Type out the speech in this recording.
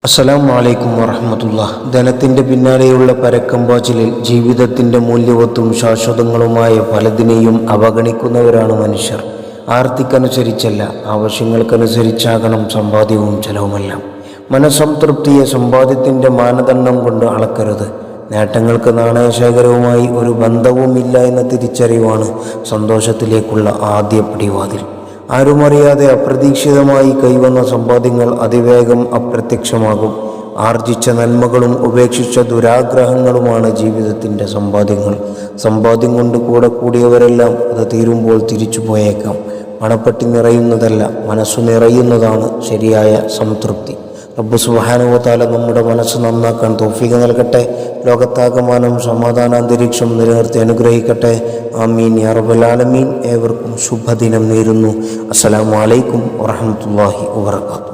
അസ്സലാമു അലൈക്കും വറഹ്മത്തുള്ളാഹി. ധനത്തിൻ്റെ പിന്നാലെയുള്ള പരക്കമ്പാച്ചിലിൽ ജീവിതത്തിൻ്റെ മൂല്യവത്തും ശാശ്വതങ്ങളുമായ പലതിനെയും അവഗണിക്കുന്നവരാണ് മനുഷ്യർ. ആർത്തിക്കനുസരിച്ചല്ല, ആവശ്യങ്ങൾക്കനുസരിച്ചാകണം സമ്പാദ്യവും ചെലവുമെല്ലാം. മനസ്സംതൃപ്തിയെ സമ്പാദ്യത്തിൻ്റെ മാനദണ്ഡം കൊണ്ട് അളക്കരുത്. നേട്ടങ്ങൾക്ക് നാണയശേഖരവുമായി ഒരു ബന്ധവുമില്ല എന്ന തിരിച്ചറിവാണ് സന്തോഷത്തിലേക്കുള്ള ആദ്യ പടിവാതിൽ. ആരുമറിയാതെ അപ്രതീക്ഷിതമായി കൈവന്ന സമ്പാദ്യങ്ങൾ അതിവേഗം അപ്രത്യക്ഷമാകും. ആർജിച്ച നന്മകളും ഉപേക്ഷിച്ച ദുരാഗ്രഹങ്ങളുമാണ് ജീവിതത്തിൻ്റെ സമ്പാദ്യങ്ങൾ. സമ്പാദ്യം കൊണ്ട് കൂടെ കൂടിയവരെല്ലാം അത് തീരുമ്പോൾ തിരിച്ചു പോയേക്കാം. പണപ്പെട്ടി നിറയുന്നതല്ല, മനസ്സു നിറയുന്നതാണ് ശരിയായ സംതൃപ്തി. റബ്ബ് സുബ്ഹാനഹു വ തആല നമ്മുടെ മനസ്സ് നന്നാക്കാൻ തൗഫീഖ് നൽകട്ടെ. ലോകത്താകമാനം സമാധാനാന്തരീക്ഷം നിലനിർത്തി അനുഗ്രഹിക്കട്ടെ. ആമീൻ യാ റബ്ബൽ ആലമീൻ. ഏവർക്കും ശുഭദിനം നേരുന്നു. അസ്സലാമു അലൈക്കും വറഹ്മത്തുള്ളാഹി വബറകാതുഹു.